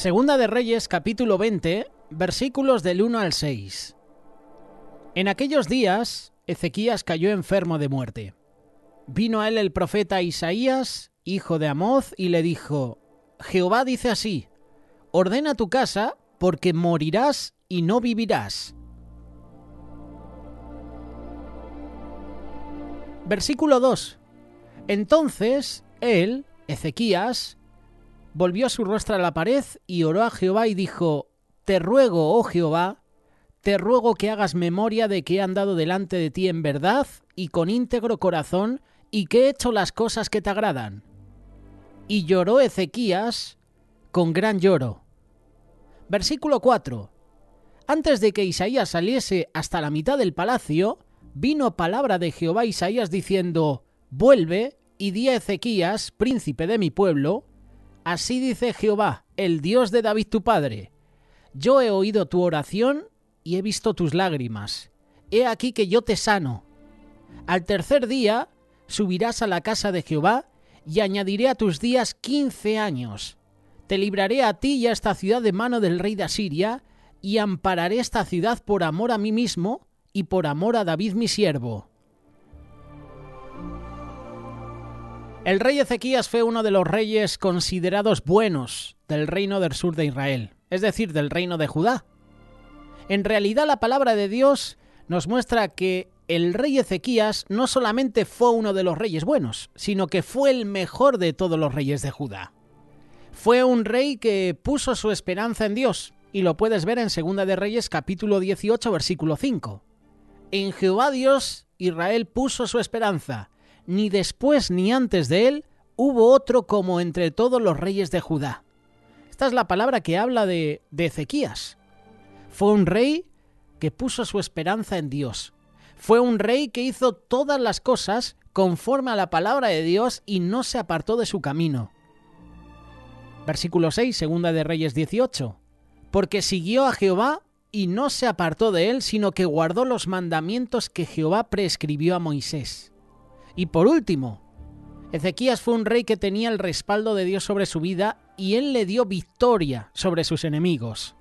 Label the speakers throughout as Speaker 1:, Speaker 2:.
Speaker 1: Segunda de Reyes, capítulo 20, versículos del 1 al 6. En aquellos días, Ezequías cayó enfermo de muerte. Vino a él el profeta Isaías, hijo de Amoz, y le dijo: Jehová dice así: ordena tu casa, porque morirás y no vivirás. Versículo 2. Entonces él, Ezequías, volvió su rostro a la pared y oró a Jehová y dijo: Te ruego, oh Jehová, te ruego que hagas memoria de que he andado delante de ti en verdad y con íntegro corazón, y que he hecho las cosas que te agradan. Y lloró Ezequías con gran lloro. Versículo 4. Antes de que Isaías saliese hasta la mitad del palacio, vino palabra de Jehová a Isaías diciendo: Vuelve y di a Ezequías, príncipe de mi pueblo: Así dice Jehová, el Dios de David tu padre: Yo he oído tu oración y he visto tus lágrimas. He aquí que yo te sano. Al tercer día subirás a la casa de Jehová y añadiré a tus días 15 años. Te libraré a ti y a esta ciudad de mano del rey de Asiria, y ampararé esta ciudad por amor a mí mismo y por amor a David mi siervo. El rey Ezequías fue uno de los reyes considerados buenos del reino del sur de Israel, es decir, del reino de Judá. En realidad, la palabra de Dios nos muestra que el rey Ezequías no solamente fue uno de los reyes buenos, sino que fue el mejor de todos los reyes de Judá. Fue un rey que puso su esperanza en Dios, y lo puedes ver en Segunda de Reyes, capítulo 18, versículo 5. En Jehová Dios, Israel puso su esperanza. Ni después ni antes de él hubo otro como entre todos los reyes de Judá. Esta es la palabra que habla de Ezequías. Fue un rey que puso su esperanza en Dios. Fue un rey que hizo todas las cosas conforme a la palabra de Dios y no se apartó de su camino. Versículo 6, Segunda de Reyes 18. Porque siguió a Jehová y no se apartó de él, sino que guardó los mandamientos que Jehová prescribió a Moisés. Y por último, Ezequías fue un rey que tenía el respaldo de Dios sobre su vida y él le dio victoria sobre sus enemigos.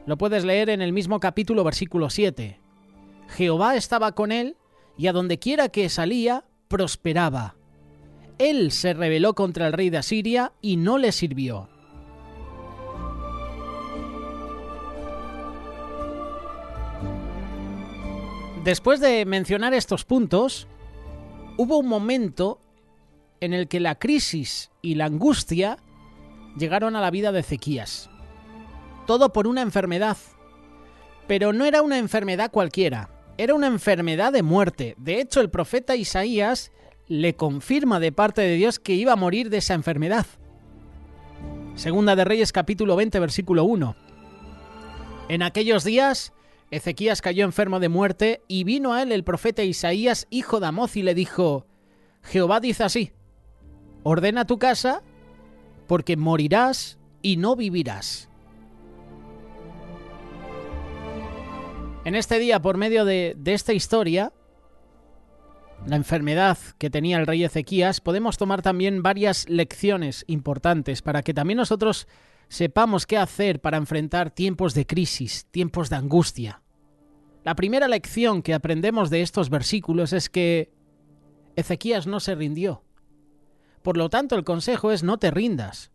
Speaker 1: Lo puedes leer en el mismo capítulo, versículo 7. Jehová estaba con él y a donde quiera que salía, prosperaba. Él se rebeló contra el rey de Asiria y no le sirvió. Después de mencionar estos puntos, hubo un momento en el que la crisis y la angustia llegaron a la vida de Ezequías. Todo por una enfermedad. Pero no era una enfermedad cualquiera, era una enfermedad de muerte. De hecho, el profeta Isaías le confirma de parte de Dios que iba a morir de esa enfermedad. Segunda de Reyes, capítulo 20, versículo 1. En aquellos días, Ezequías cayó enfermo de muerte y vino a él el profeta Isaías, hijo de Amoz, y le dijo: Jehová dice así: ordena tu casa, porque morirás y no vivirás. En este día, por medio de esta historia, la enfermedad que tenía el rey Ezequías, podemos tomar también varias lecciones importantes para que también nosotros sepamos qué hacer para enfrentar tiempos de crisis, tiempos de angustia. La primera lección que aprendemos de estos versículos es que Ezequías no se rindió. Por lo tanto, el consejo es: no te rindas.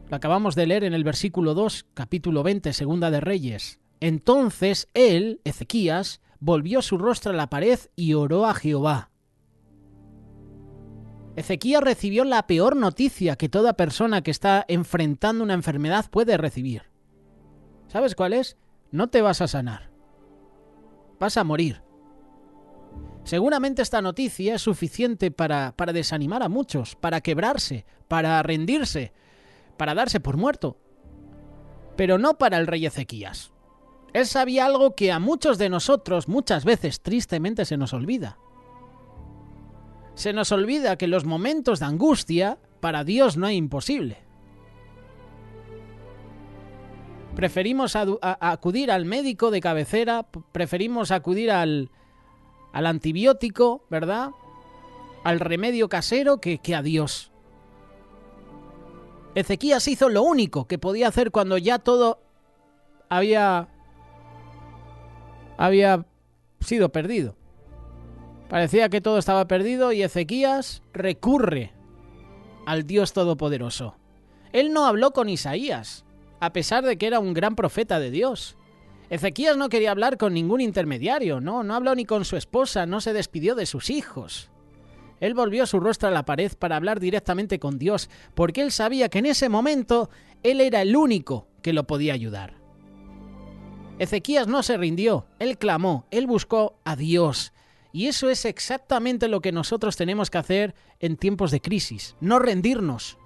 Speaker 1: Lo acabamos de leer en el versículo 2, capítulo 20, Segunda de Reyes. Entonces él, Ezequías, volvió su rostro a la pared y oró a Jehová. Ezequías recibió la peor noticia que toda persona que está enfrentando una enfermedad puede recibir. ¿Sabes cuál es? No te vas a sanar. Vas a morir. Seguramente esta noticia es suficiente para desanimar a muchos, para quebrarse, para rendirse, para darse por muerto. Pero no para el rey Ezequías. Él sabía algo que a muchos de nosotros muchas veces tristemente se nos olvida. Se nos olvida que en los momentos de angustia, para Dios no hay imposible. Preferimos acudir al médico de cabecera, preferimos acudir al antibiótico, ¿verdad? Al remedio casero que a Dios. Ezequías hizo lo único que podía hacer cuando ya todo había sido perdido. Parecía que todo estaba perdido y Ezequías recurre al Dios Todopoderoso. Él no habló con Isaías, a pesar de que era un gran profeta de Dios. Ezequías no quería hablar con ningún intermediario, no habló ni con su esposa, no se despidió de sus hijos. Él volvió su rostro a la pared para hablar directamente con Dios, porque él sabía que en ese momento él era el único que lo podía ayudar. Ezequías no se rindió, él clamó, él buscó a Dios. Y eso es exactamente lo que nosotros tenemos que hacer en tiempos de crisis, no rendirnos.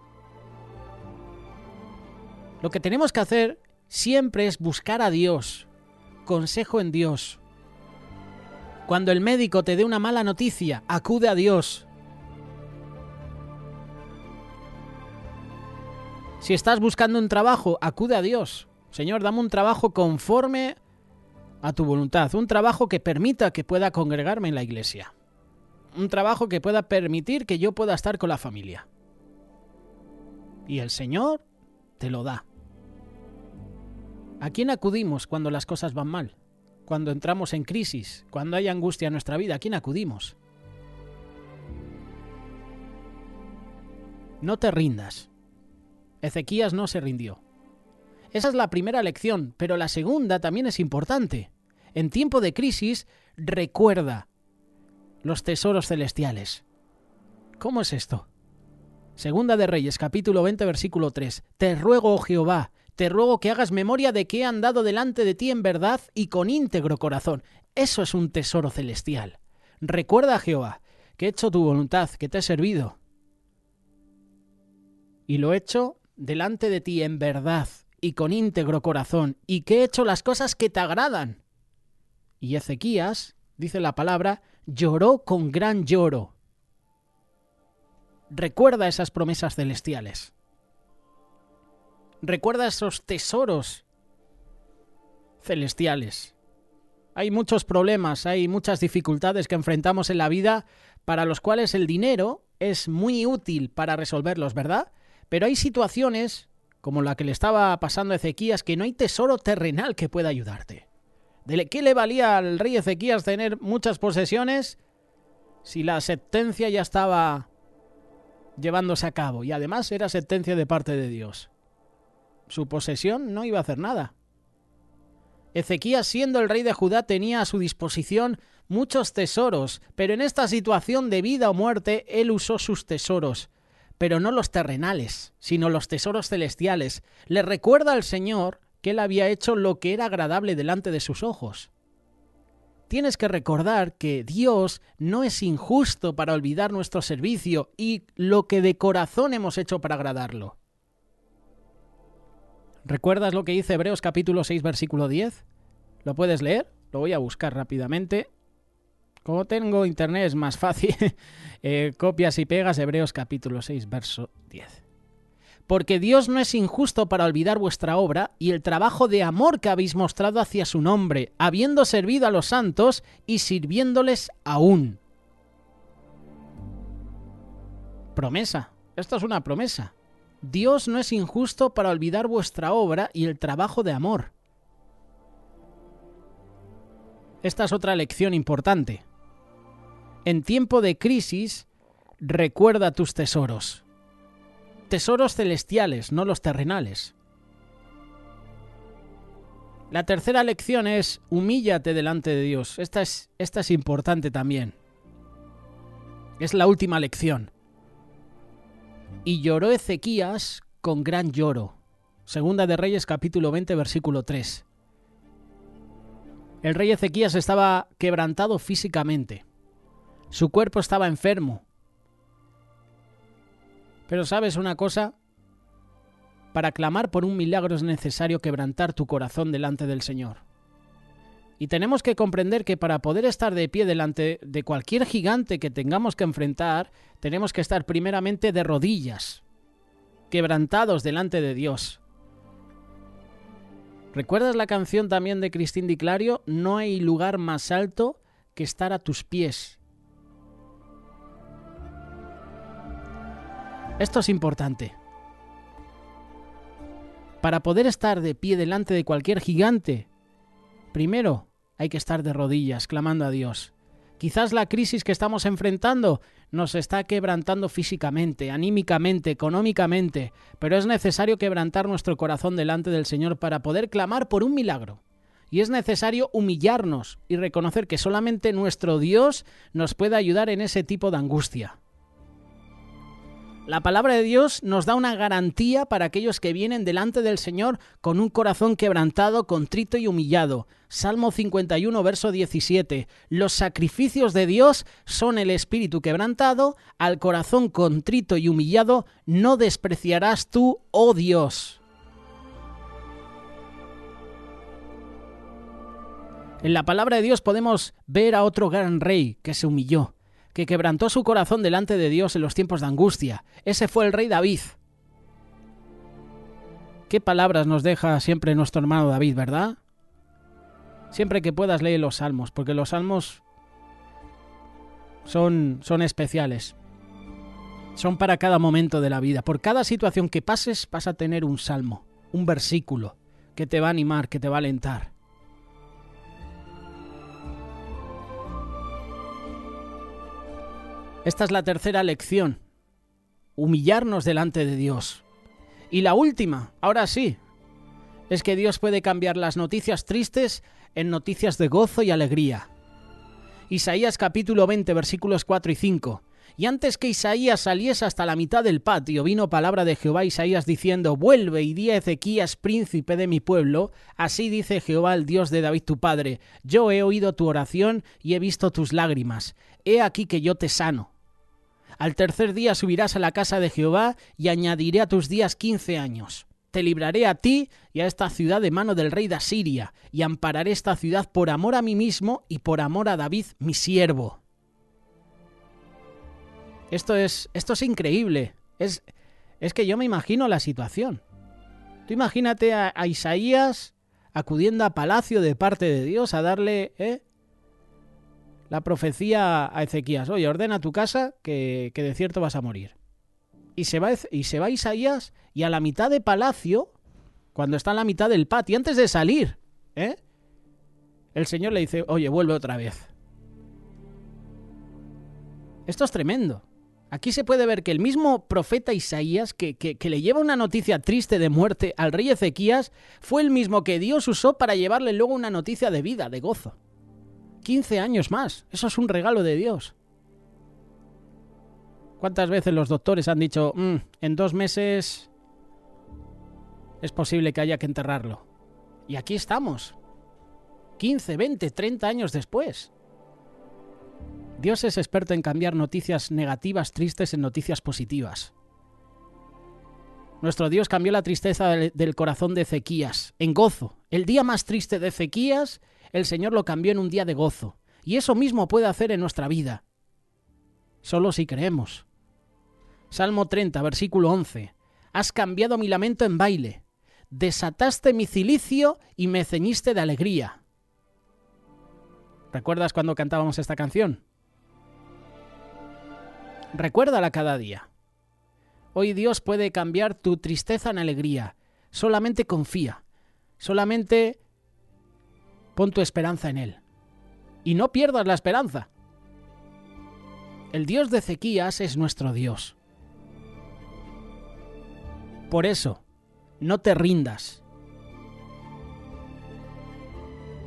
Speaker 1: Lo que tenemos que hacer siempre es buscar a Dios, consejo en Dios. Cuando el médico te dé una mala noticia, acude a Dios. Si estás buscando un trabajo, acude a Dios. Señor, dame un trabajo conforme a tu voluntad, un trabajo que permita que pueda congregarme en la iglesia, un trabajo que pueda permitir que yo pueda estar con la familia. Y el Señor te lo da. ¿A quién acudimos cuando las cosas van mal? Cuando entramos en crisis, cuando hay angustia en nuestra vida, ¿a quién acudimos? No te rindas. Ezequías no se rindió. Esa es la primera lección, pero la segunda también es importante. En tiempo de crisis, recuerda los tesoros celestiales. ¿Cómo es esto? Segunda de Reyes, capítulo 20, versículo 3. Te ruego, oh Jehová, te ruego que hagas memoria de que he andado delante de ti en verdad y con íntegro corazón. Eso es un tesoro celestial. Recuerda, Jehová, que he hecho tu voluntad, que te he servido. Y lo he hecho delante de ti en verdad y con íntegro corazón, y que he hecho las cosas que te agradan. Y Ezequías, dice la palabra, lloró con gran lloro. Recuerda esas promesas celestiales. Recuerda esos tesoros celestiales. Hay muchos problemas, hay muchas dificultades que enfrentamos en la vida para los cuales el dinero es muy útil para resolverlos, ¿verdad? Pero hay situaciones, como la que le estaba pasando a Ezequías, que no hay tesoro terrenal que pueda ayudarte. ¿De qué le valía al rey Ezequías tener muchas posesiones si la sentencia ya estaba llevándose a cabo? Y además era sentencia de parte de Dios. Su posesión no iba a hacer nada. Ezequías, siendo el rey de Judá, tenía a su disposición muchos tesoros, pero en esta situación de vida o muerte, él usó sus tesoros, pero no los terrenales, sino los tesoros celestiales. Le recuerda al Señor que él había hecho lo que era agradable delante de sus ojos. Tienes que recordar que Dios no es injusto para olvidar nuestro servicio y lo que de corazón hemos hecho para agradarlo. ¿Recuerdas lo que dice Hebreos capítulo 6, versículo 10? ¿Lo puedes leer? Lo voy a buscar rápidamente. Como tengo internet es más fácil. Copias y pegas, Hebreos capítulo 6, verso 10. Porque Dios no es injusto para olvidar vuestra obra y el trabajo de amor que habéis mostrado hacia su nombre, habiendo servido a los santos y sirviéndoles aún. Promesa. Esto es una promesa. Dios no es injusto para olvidar vuestra obra y el trabajo de amor. Esta es otra lección importante. En tiempo de crisis, recuerda tus tesoros. Tesoros celestiales, no los terrenales. La tercera lección es humíllate delante de Dios. Esta es importante también. Es la última lección. Y lloró Ezequías con gran lloro. Segunda de Reyes capítulo 20 versículo 3. El rey Ezequías estaba quebrantado físicamente. Su cuerpo estaba enfermo. Pero ¿sabes una cosa? Para clamar por un milagro es necesario quebrantar tu corazón delante del Señor. Y tenemos que comprender que para poder estar de pie delante de cualquier gigante que tengamos que enfrentar, tenemos que estar primeramente de rodillas, quebrantados delante de Dios. ¿Recuerdas la canción también de Cristín Di Clario? No hay lugar más alto que estar a tus pies. Esto es importante. Para poder estar de pie delante de cualquier gigante, primero hay que estar de rodillas, clamando a Dios. Quizás la crisis que estamos enfrentando nos está quebrantando físicamente, anímicamente, económicamente, pero es necesario quebrantar nuestro corazón delante del Señor para poder clamar por un milagro. Y es necesario humillarnos y reconocer que solamente nuestro Dios nos puede ayudar en ese tipo de angustia. La palabra de Dios nos da una garantía para aquellos que vienen delante del Señor con un corazón quebrantado, contrito y humillado. Salmo 51, verso 17. Los sacrificios de Dios son el espíritu quebrantado, al corazón contrito y humillado no despreciarás tú, oh Dios. En la palabra de Dios podemos ver a otro gran rey que se humilló, que quebrantó su corazón delante de Dios en los tiempos de angustia. Ese fue el rey David. Qué palabras nos deja siempre nuestro hermano David, ¿verdad? Siempre que puedas leer los salmos, porque los salmos son especiales. Son para cada momento de la vida. Por cada situación que pases vas a tener un salmo, un versículo que te va a animar, que te va a alentar. Esta es la tercera lección, humillarnos delante de Dios. Y la última, ahora sí, es que Dios puede cambiar las noticias tristes en noticias de gozo y alegría. Isaías capítulo 20, versículos 4 y 5. Y antes que Isaías saliese hasta la mitad del patio, vino palabra de Jehová a Isaías diciendo: vuelve y di a Ezequías, príncipe de mi pueblo, así dice Jehová, el Dios de David tu padre, yo he oído tu oración y he visto tus lágrimas. He aquí que yo te sano. Al tercer día subirás a la casa de Jehová y añadiré a tus días 15 años. Te libraré a ti y a esta ciudad de mano del rey de Asiria, y ampararé esta ciudad por amor a mí mismo y por amor a David mi siervo. Esto es increíble. Es que yo me imagino la situación. Tú imagínate a Isaías acudiendo a palacio de parte de Dios a darle la profecía a Ezequías. Oye, ordena tu casa que de cierto vas a morir. Y se va Isaías y a la mitad de palacio, cuando está en la mitad del patio, antes de salir, el Señor le dice: oye, vuelve otra vez. Esto es tremendo. Aquí se puede ver que el mismo profeta Isaías, que le lleva una noticia triste de muerte al rey Ezequías, fue el mismo que Dios usó para llevarle luego una noticia de vida, de gozo. 15 años más. Eso es un regalo de Dios. ¿Cuántas veces los doctores han dicho, en 2 meses es posible que haya que enterrarlo? Y aquí estamos. 15, 20, 30 años después. Dios es experto en cambiar noticias negativas, tristes, en noticias positivas. Nuestro Dios cambió la tristeza del corazón de Ezequías en gozo. El día más triste de Ezequías, el Señor lo cambió en un día de gozo. Y eso mismo puede hacer en nuestra vida. Solo si creemos. Salmo 30, versículo 11. Has cambiado mi lamento en baile. Desataste mi cilicio y me ceñiste de alegría. ¿Recuerdas cuando cantábamos esta canción? Recuérdala cada día. Hoy Dios puede cambiar tu tristeza en alegría. Solamente confía. Solamente pon tu esperanza en Él. Y no pierdas la esperanza. El Dios de Ezequías es nuestro Dios. Por eso, no te rindas.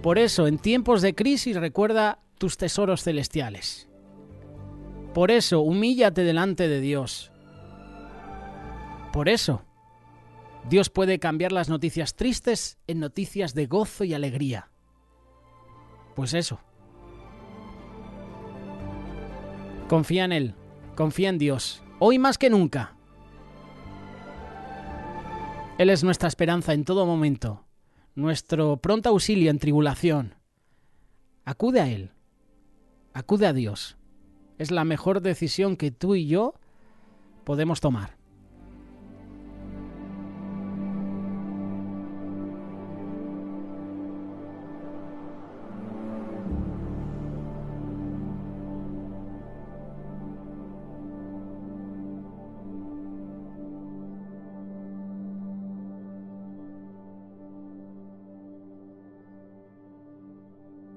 Speaker 1: Por eso, en tiempos de crisis, recuerda tus tesoros celestiales. Por eso, humíllate delante de Dios. Por eso, Dios puede cambiar las noticias tristes en noticias de gozo y alegría. Pues eso. Confía en Él, confía en Dios, hoy más que nunca. Él es nuestra esperanza en todo momento, nuestro pronto auxilio en tribulación. Acude a Él, acude a Dios. Es la mejor decisión que tú y yo podemos tomar.